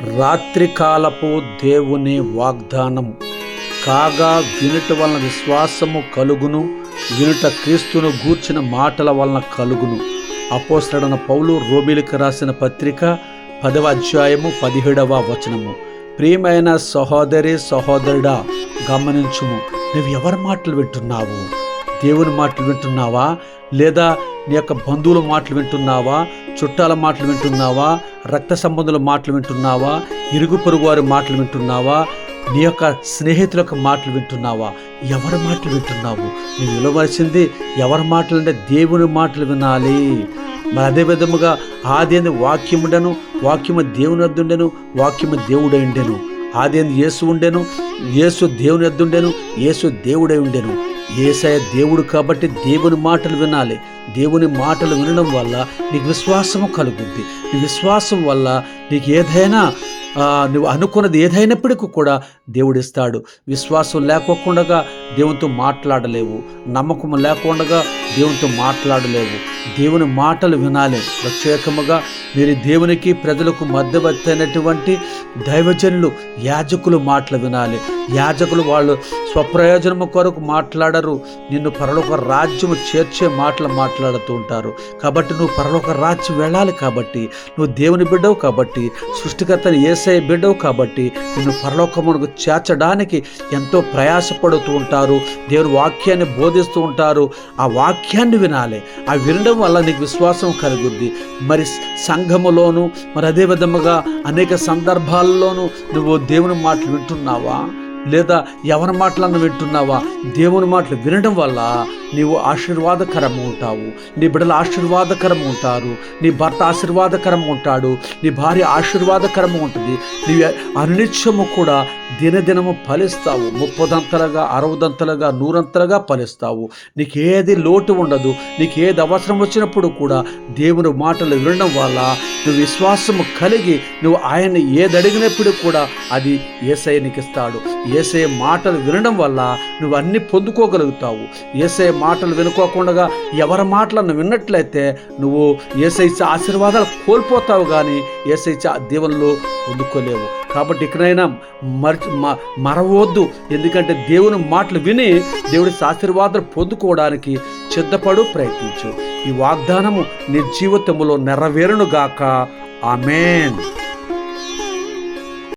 రాత్రికాలపు దేవుని వాగ్దానము కాగా వినుట వలన విశ్వాసము కలుగును, వినుట క్రీస్తును గూర్చిన మాటల వలన కలుగును. అపోస్తలుడైన పౌలు రోమీయులకు రాసిన పత్రిక 10వ అధ్యాయము 17వ వచనము. ప్రియమైన సహోదరి సహోదరుడా, గమనించుము. నువ్వు ఎవరి మాటలు వింటున్నావు? దేవుని మాటలు వింటున్నావా? లేదా నీ యొక్క బంధువుల మాటలు వింటున్నావా? చుట్టాల మాటలు వింటున్నావా? రక్త సంబంధుల మాటలు వింటున్నావా? ఇరుగు పొరుగు వారి మాటలు వింటున్నావా? నీ యొక్క స్నేహితుల యొక్క మాటలు వింటున్నావా? ఎవరి మాటలు వింటున్నావు? నువ్వు వినవలసింది ఎవరి మాటలు అంటే దేవుని మాటలు వినాలి. మరి అదే విధముగా ఆది వాక్యముండెను, వాక్యము దేవుని వద్దుండెను, వాక్యము దేవుడై ఉండెను. ఆది యేసు ఉండెను, యేసు దేవుని వద్దుండెను, యేసు దేవుడై ఉండెను. యేసయ్య దేవుడు కాబట్టి దేవుని మాటలు వినాలి. దేవుని మాటలు వినడం వల్ల నీకు విశ్వాసము కలుగుద్ది. నీ విశ్వాసం వల్ల నీకు ఏదైనా నువ్వు అనుకున్నది ఏదైనప్పటికీ కూడా దేవుడు ఇస్తాడు. విశ్వాసం లేకోకుండా దేవునితో మాట్లాడలేవు. నమ్మకం లేకుండా దేవునితో మాట్లాడలేవు. దేవుని మాటలు వినాలి. ప్రత్యేకముగా మీరు దేవునికి ప్రజలకు మధ్యవర్తి అయినటువంటి దైవజనులు, యాజకులు మాటలు వినాలి. యాజకులు వాళ్ళు స్వప్రయోజనము కొరకు మాట్లాడరు. నిన్ను పరలోక రాజ్యము చేర్చే మాటలు మాట్లాడుతూ ఉంటారు. కాబట్టి నువ్వు పరలోక రాజ్యం వెళ్ళాలి. కాబట్టి నువ్వు దేవుని బిడ్డవు. కాబట్టి సృష్టికర్తని యేసయ్య బిడ్డవు. కాబట్టి నిన్ను పరలోకమునకు చేర్చడానికి ఎంతో ప్రయాసపడుతూ ఉంటారు. దేవుని వాక్యాన్ని బోధిస్తూ ఉంటారు. ఆ వాక్యాన్ని వినాలి. ఆ వినడం వల్ల నీకు విశ్వాసం కలుగుద్ది. మరి సంఘములోను, మరి అదే విధముగా అనేక సందర్భాల్లోనూ నువ్వు దేవుని మాటలు వింటున్నావా? లేదా ఎవరి మాటలను వింటున్నావా? దేవుని మాటలు వినడం వల్ల నీవు ఆశీర్వాదకరంగా ఉంటావు. నీ బిడ్డలు ఆశీర్వాదకరంగా ఉంటారు. నీ భర్త ఆశీర్వాదకరంగా ఉంటాడు. నీ భార్య ఆశీర్వాదకరంగా ఉంటుంది. నీవు అనిత్యము కూడా దినదినము ఫలిస్తావు. 30దంతలుగా, 60దంతలుగా, 100ంతలుగా ఫలిస్తావు. నీకు ఏది లోటు ఉండదు. నీకు ఏది అవసరం వచ్చినప్పుడు కూడా దేవుని మాటలు వినడం వల్ల నువ్వు విశ్వాసము కలిగి నువ్వు ఆయన్ని ఏది అడిగినప్పుడు కూడా అది యేసయ్య నీకు ఇస్తాడు. యేసయ్య మాటలు వినడం వల్ల నువ్వు అన్ని పొందుకోగలుగుతావు. యేసయ్య మాటలు వినుకోకుండా ఎవరి మాటలను విన్నట్లయితే నువ్వు యేసయ్య ఆశీర్వాదాలు కోల్పోతావు, కానీ యేసయ్య దీవెనలు పొందుకోలేవు. కాబట్టి ఇకనైనా మరవద్దు. ఎందుకంటే దేవుని మాటలు విని దేవుడి ఆశీర్వాదాలు పొందుకోవడానికి సిద్ధపడు, ప్రయత్నించు. ఈ వాగ్దానము నీ జీవితంలో నెరవేరునుగాక. ఆమేన్.